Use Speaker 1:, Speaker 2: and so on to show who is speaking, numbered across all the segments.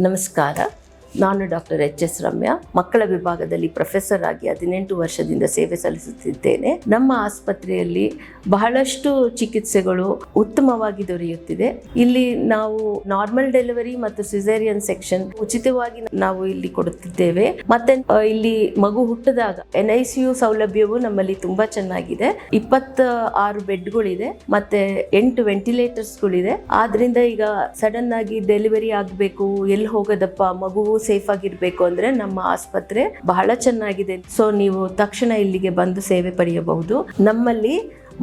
Speaker 1: ನಮಸ್ಕಾರ. ನಾನು ಡಾಕ್ಟರ್ ಎಚ್.ಎಸ್. ರಮ್ಯಾ, ಮಕ್ಕಳ ವಿಭಾಗದಲ್ಲಿ ಪ್ರೊಫೆಸರ್ ಆಗಿ 18 ವರ್ಷದಿಂದ ಸೇವೆ ಸಲ್ಲಿಸುತ್ತಿದ್ದೇನೆ. ನಮ್ಮ ಆಸ್ಪತ್ರೆಯಲ್ಲಿ ಬಹಳಷ್ಟು ಚಿಕಿತ್ಸೆಗಳು ಉತ್ತಮವಾಗಿ ದೊರೆಯುತ್ತಿದೆ. ಇಲ್ಲಿ ನಾವು ನಾರ್ಮಲ್ ಡೆಲಿವರಿ ಮತ್ತು ಸಿಸೇರಿಯನ್ ಸೆಕ್ಷನ್ ಉಚಿತವಾಗಿ ನಾವು ಇಲ್ಲಿ ಕೊಡುತ್ತಿದ್ದೇವೆ. ಮತ್ತೆ ಇಲ್ಲಿ ಮಗು ಹುಟ್ಟಿದಾಗ NICU ಸೌಲಭ್ಯವು ನಮ್ಮಲ್ಲಿ ತುಂಬಾ ಚೆನ್ನಾಗಿದೆ. 26 ಬೆಡ್ಗಳಿದೆ, ಮತ್ತೆ 8 ವೆಂಟಿಲೇಟರ್ಸ್ಗಳಿದೆ. ಆದ್ರಿಂದ ಈಗ ಸಡನ್ ಆಗಿ ಡೆಲಿವರಿ ಆಗಬೇಕು, ಎಲ್ಲಿ ಹೋಗೋದಪ್ಪ, ಮಗುವು ಸೇಫ್ ಆಗಿರ್ಬೇಕು ಅಂದ್ರೆ ನಮ್ಮ ಆಸ್ಪತ್ರೆ ಬಹಳ ಚೆನ್ನಾಗಿದೆ. ಸೊ ನೀವು ತಕ್ಷಣ ಇಲ್ಲಿಗೆ ಬಂದು ಸೇವೆ ಪಡೆಯಬಹುದು. ನಮ್ಮಲ್ಲಿ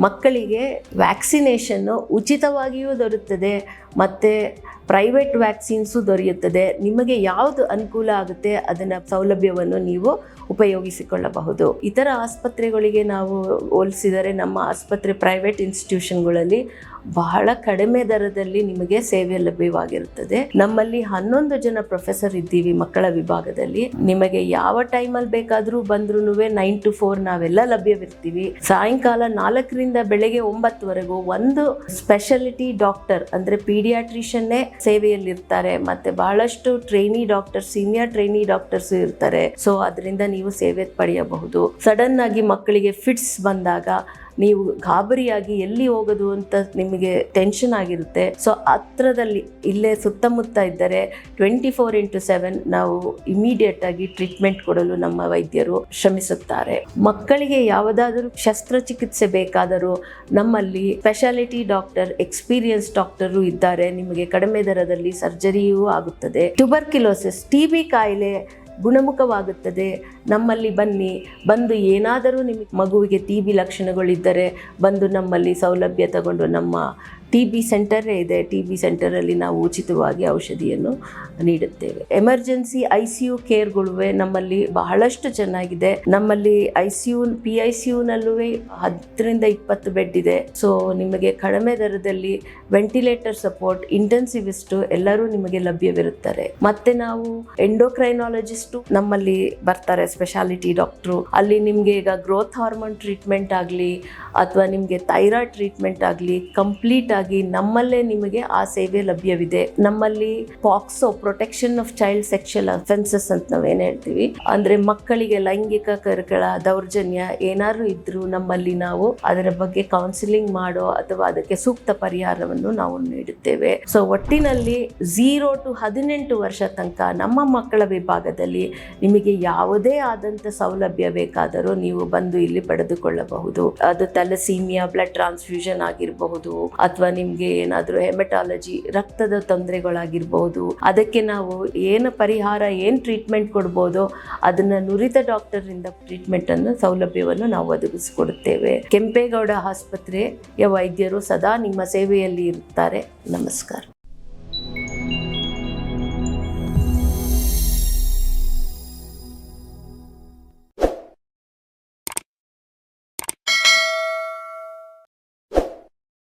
Speaker 1: ಮಕ್ಕಳಿಗೆ ವ್ಯಾಕ್ಸಿನೇಷನ್ನು ಉಚಿತವಾಗಿಯೂ ದೊರೆಯುತ್ತದೆ, ಮತ್ತು ಪ್ರೈವೇಟ್ ವ್ಯಾಕ್ಸಿನ್ಸು ದೊರೆಯುತ್ತದೆ. ನಿಮಗೆ ಯಾವುದು ಅನುಕೂಲ ಆಗುತ್ತೆ ಅದನ್ನು ಸೌಲಭ್ಯವನ್ನು ನೀವು ಉಪಯೋಗಿಸಿಕೊಳ್ಳಬಹುದು. ಇತರ ಆಸ್ಪತ್ರೆಗಳಿಗೆ ನಾವು ಹೋಲಿಸಿದರೆ ನಮ್ಮ ಆಸ್ಪತ್ರೆ ಪ್ರೈವೇಟ್ ಇನ್ಸ್ಟಿಟ್ಯೂಷನ್ಗಳಲ್ಲಿ ಬಹಳ ಕಡಿಮೆ ದರದಲ್ಲಿ ನಿಮಗೆ ಸೇವೆ ಲಭ್ಯವಾಗಿರುತ್ತದೆ. ನಮ್ಮಲ್ಲಿ 11 ಜನ ಪ್ರೊಫೆಸರ್ ಇದ್ದೀವಿ ಮಕ್ಕಳ ವಿಭಾಗದಲ್ಲಿ. ನಿಮಗೆ ಯಾವ ಟೈಮಲ್ಲಿ ಬೇಕಾದರೂ ಬಂದ್ರೂ 9 to 4 ನಾವೆಲ್ಲ ಲಭ್ಯವಿರ್ತೀವಿ. ಸಾಯಂಕಾಲ 4ರಿಂದ ಬೆಳಗ್ಗೆ 9ವರೆಗೂ ಒಂದು ಸ್ಪೆಷಾಲಿಟಿ ಡಾಕ್ಟರ್ ಅಂದರೆ ಪೀಡಿಯಾಟ್ರಿಷನ್ನೇ ಸೇವೆಯಲ್ಲಿರ್ತಾರೆ. ಮತ್ತೆ ಬಹಳಷ್ಟು trainee doctor, senior trainee doctors ಇರ್ತಾರೆ. ಸೊ ಅದರಿಂದ ನೀವು ಸೇವೆ ಪಡೆಯಬಹುದು. ಸಡನ್ ಆಗಿ ಮಕ್ಕಳಿಗೆ ಫಿಟ್ಸ್ ಬಂದಾಗ ನೀವು ಗಾಬರಿಯಾಗಿ ಎಲ್ಲಿ ಹೋಗೋದು ಅಂತ ನಿಮಗೆ ಟೆನ್ಷನ್ ಆಗಿರುತ್ತೆ. ಸೊ ಹತ್ರದಲ್ಲಿ ಇಲ್ಲೇ ಸುತ್ತಮುತ್ತ ಇದ್ದರೆ 24x7 ನಾವು ಇಮಿಡಿಯೇಟ್ ಆಗಿ ಟ್ರೀಟ್ಮೆಂಟ್ ಕೊಡಲು ನಮ್ಮ ವೈದ್ಯರು ಶ್ರಮಿಸುತ್ತಾರೆ. ಮಕ್ಕಳಿಗೆ ಯಾವುದಾದರೂ ಶಸ್ತ್ರಚಿಕಿತ್ಸೆ ಬೇಕಾದರೂ ನಮ್ಮಲ್ಲಿ ಸ್ಪೆಷಾಲಿಟಿ ಡಾಕ್ಟರ್, ಎಕ್ಸ್ಪೀರಿಯನ್ಸ್ ಡಾಕ್ಟರು ಇದ್ದಾರೆ. ನಿಮಗೆ ಕಡಿಮೆ ದರದಲ್ಲಿ ಸರ್ಜರಿಯೂ ಆಗುತ್ತದೆ. ಟ್ಯೂಬರ್ಕ್ಯುಲೋಸಿಸ್, TB ಕಾಯಿಲೆ ಗುಣಮುಖವಾಗುತ್ತದೆ. ನಮ್ಮಲ್ಲಿ ಬಂದು ಏನಾದರೂ ನಿಮಗೆ ಮಗುವಿಗೆ TB ಲಕ್ಷಣಗಳಿದ್ದರೆ ಬಂದು ನಮ್ಮಲ್ಲಿ ಸೌಲಭ್ಯ ತಗೊಂಡು, ನಮ್ಮ TB ಸೆಂಟರೇ ಇದೆ, TB ಸೆಂಟರಲ್ಲಿ ನಾವು ಉಚಿತವಾಗಿ ಔಷಧಿಯನ್ನು ನೀಡುತ್ತೇವೆ. ಎಮರ್ಜೆನ್ಸಿ ICU ಕೇರ್ಗಳು ನಮ್ಮಲ್ಲಿ ಬಹಳಷ್ಟು ಚೆನ್ನಾಗಿದೆ. ನಮ್ಮಲ್ಲಿ PICUನಲ್ಲೂ 10ರಿಂದ 20 ಬೆಡ್ ಇದೆ. ಸೊ ನಿಮಗೆ ಕಡಿಮೆ ದರದಲ್ಲಿ ವೆಂಟಿಲೇಟರ್ ಸಪೋರ್ಟ್, ಇಂಟೆನ್ಸಿವಿಸ್ಟು ಎಲ್ಲರೂ ನಿಮಗೆ ಲಭ್ಯವಿರುತ್ತಾರೆ. ಮತ್ತೆ ನಾವು ಎಂಡೋಕ್ರೈನಾಲಜಿಸ್ಟು ನಮ್ಮಲ್ಲಿ ಬರ್ತಾರೆ, ಸ್ಪೆಷಾಲಿಟಿ ಡಾಕ್ಟ್ರು. ಅಲ್ಲಿ ನಿಮಗೆ ಈಗ ಗ್ರೋತ್ ಹಾರ್ಮೋನ್ ಟ್ರೀಟ್ಮೆಂಟ್ ಆಗಲಿ ಅಥವಾ ನಿಮಗೆ ಥೈರಾಯ್ಡ್ ಟ್ರೀಟ್ಮೆಂಟ್ ಆಗಲಿ ಕಂಪ್ಲೀಟ್ ಆಗಿ ನಮ್ಮಲ್ಲೇ ನಿಮಗೆ ಆ ಸೇವೆ ಲಭ್ಯವಿದೆ. ನಮ್ಮಲ್ಲಿ POCSO, protection of child sexual offences ಅಂತ ನಾವೇನು ಹೇಳ್ತೀವಿ, ಅಂದ್ರೆ ಮಕ್ಕಳಿಗೆ ಲೈಂಗಿಕ ಕಿರುಕುಳ, ದೌರ್ಜನ್ಯ ಏನಾದ್ರು ಇದ್ರೂ ನಮ್ಮಲ್ಲಿ ನಾವು ಅದರ ಬಗ್ಗೆ ಕೌನ್ಸಿಲಿಂಗ್ ಮಾಡೋ ಅಥವಾ ಅದಕ್ಕೆ ಸೂಕ್ತ ಪರಿಹಾರವನ್ನು ನಾವು ನೀಡುತ್ತೇವೆ. ಸೊ ಒಟ್ಟಿನಲ್ಲಿ 0 to 18 ವರ್ಷ ತನಕ ನಮ್ಮ ಮಕ್ಕಳ ವಿಭಾಗದಲ್ಲಿ ನಿಮಗೆ ಯಾವುದೇ ಆದಂಥ ಸೌಲಭ್ಯ ಬೇಕಾದರೂ ನೀವು ಬಂದು ಇಲ್ಲಿ ಪಡೆದುಕೊಳ್ಳಬಹುದು. ಅದು ಥಾಲಸೀಮಿಯಾ ಬ್ಲಡ್ ಟ್ರಾನ್ಸ್ಫ್ಯೂಷನ್ ಆಗಿರಬಹುದು, ಅಥವಾ ನಿಮಗೆ ಏನಾದರೂ ಹೆಮಟಾಲಜಿ ರಕ್ತದ ತೊಂದರೆಗಳಾಗಿರ್ಬೋದು, ಅದಕ್ಕೆ ನಾವು ಏನು ಪರಿಹಾರ, ಏನು ಟ್ರೀಟ್ಮೆಂಟ್ ಕೊಡ್ಬೋದು ಅದನ್ನು ನುರಿತ ಡಾಕ್ಟರಿಂದ ಟ್ರೀಟ್ಮೆಂಟನ್ನು ಸೌಲಭ್ಯವನ್ನು ನಾವು ಒದಗಿಸಿಕೊಡುತ್ತೇವೆ. ಕೆಂಪೇಗೌಡ ಆಸ್ಪತ್ರೆಯ ವೈದ್ಯರು ಸದಾ ನಿಮ್ಮ ಸೇವೆಯಲ್ಲಿ ಇರುತ್ತಾರೆ. ನಮಸ್ಕಾರ.